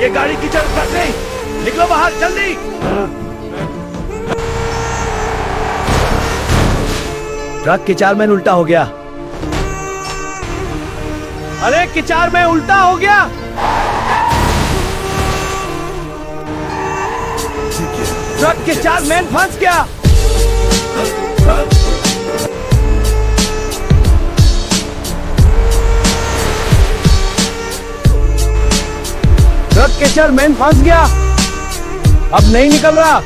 ये गाड़ी कीचड़ फंस गई, निकलो बाहर जल्दी। ट्रक कीचड़ में उल्टा हो गया। अरे कीचड़ में उल्टा हो गया। ट्रक कीचड़ में फंस गया। ट्रक कीचड़ में फंस गया, अब नहीं निकल रहा।